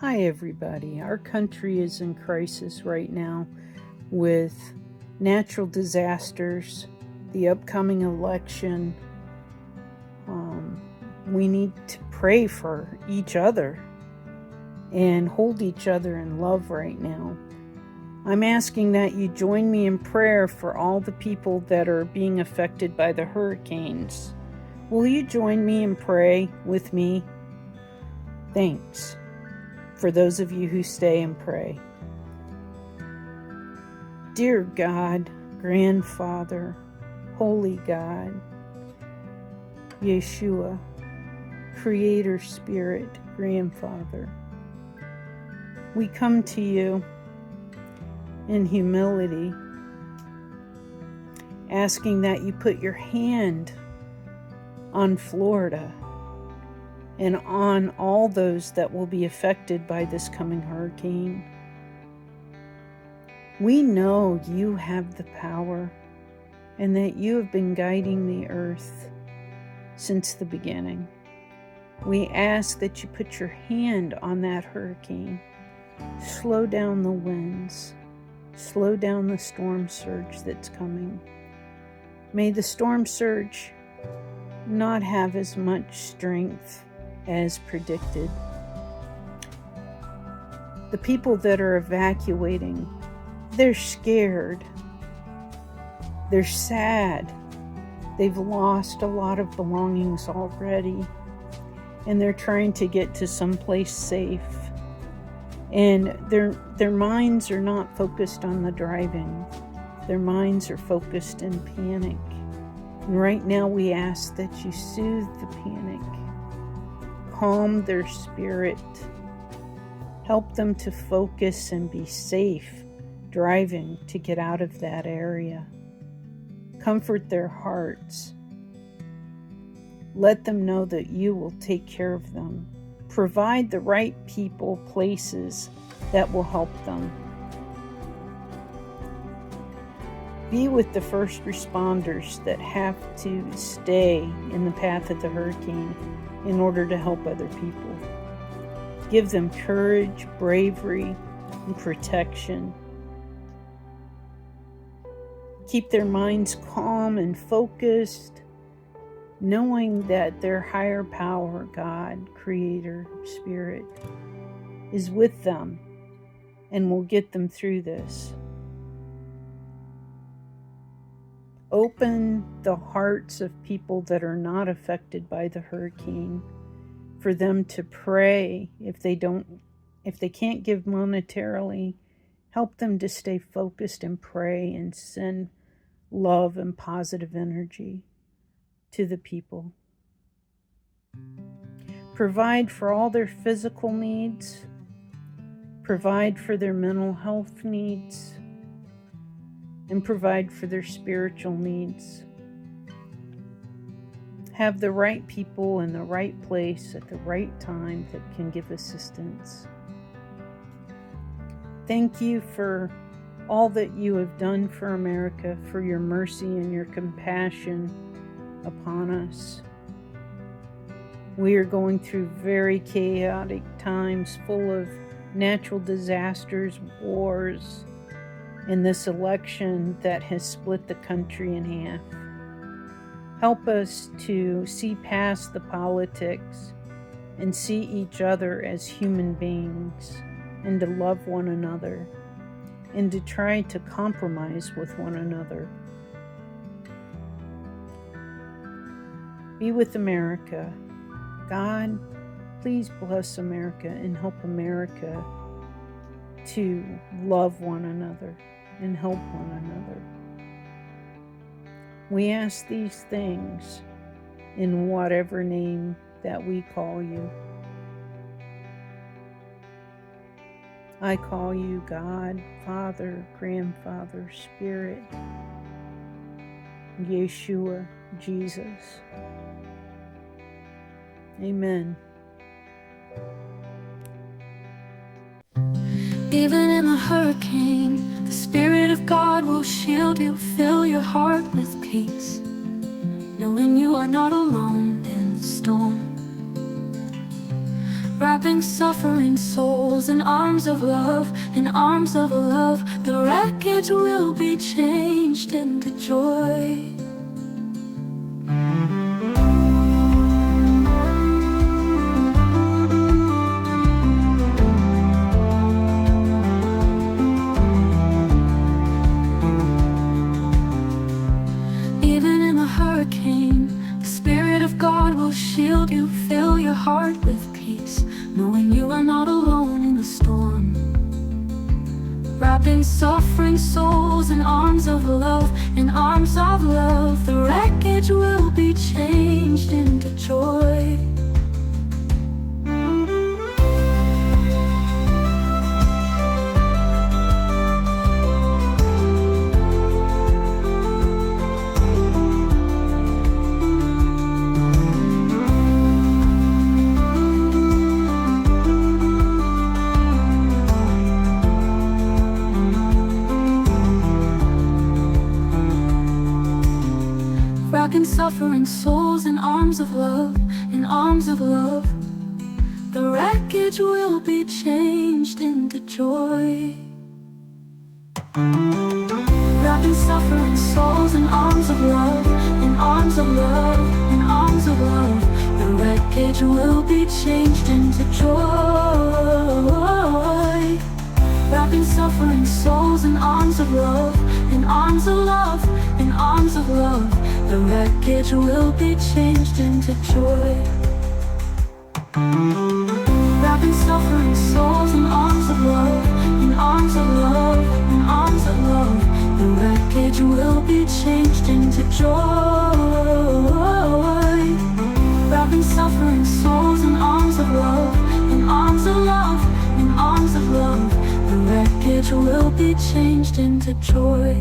Hi, everybody. Our country is in crisis right now with natural disasters, the upcoming election. We need to pray for each other and hold each other in love right now. I'm asking that you join me in prayer for all the people that are being affected by the hurricanes. Will you join me and pray with me? Thanks. For those of you who stay and pray. Dear God, Grandfather, Holy God, Yeshua, Creator Spirit, Grandfather, we come to you in humility, asking that you put your hand on Florida and on all those that will be affected by this coming hurricane. We know you have the power and that you have been guiding the earth since the beginning. We ask that you put your hand on that hurricane, slow down the winds, slow down the storm surge that's coming. May the storm surge not have as much strength as predicted. The people that are evacuating, they're scared. They're sad. They've lost a lot of belongings already, and they're trying to get to someplace safe. And their minds are not focused on the driving. Their minds are focused in panic. And right now we ask that you soothe the panic. Calm their spirit. Help them to focus and be safe driving to get out of that area. Comfort their hearts. Let them know that you will take care of them. Provide the right people, places that will help them. Be with the first responders that have to stay in the path of the hurricane in order to help other people. Give them courage, bravery, and protection. Keep their minds calm and focused, knowing that their higher power, God, Creator, Spirit, is with them and will get them through this. Open the hearts of people that are not affected by the hurricane for them to pray. If they can't give monetarily, help them to stay focused and pray and send love and positive energy to the people. Provide for all their physical needs. Provide for their mental health needs. And provide for their spiritual needs. Have the right people in the right place at the right time that can give assistance. Thank you for all that you have done for America, for your mercy and your compassion upon us. We are going through very chaotic times full of natural disasters, wars, and this election that has split the country in half. Help us to see past the politics and see each other as human beings and to love one another and to try to compromise with one another. Be with America. God, please bless America and help America to love one another and help one another. We ask these things in whatever name that we call you. I call you God, Father, Grandfather, Spirit, Yeshua, Jesus. Amen. Even in a hurricane, the Spirit of God will shield you, fill your heart with peace, knowing you are not alone in the storm. Wrapping suffering souls in arms of love, in arms of love. The wreckage will be changed into joy. Even in a hurricane, the Spirit of God will shield you, fill your heart with peace, knowing you are not alone in the storm. Wrapping suffering souls in arms of love, in arms of love. The wreckage will be changed into joy. Wrapping suffering souls in arms of love, in arms of love. The wreckage will be changed into joy. Wrapping suffering souls in arms of love, in arms of love, in arms of love. The wreckage will be changed into joy. Wrapping suffering souls in arms of love, in arms of love, in arms of love. The wreckage will be changed into joy. Wrapping suffering souls in arms of love, in arms of love, in arms of love. The wreckage will be changed into joy. Wrapping suffering souls in arms of love, in arms of love, in arms of love. The wreckage will be changed into joy.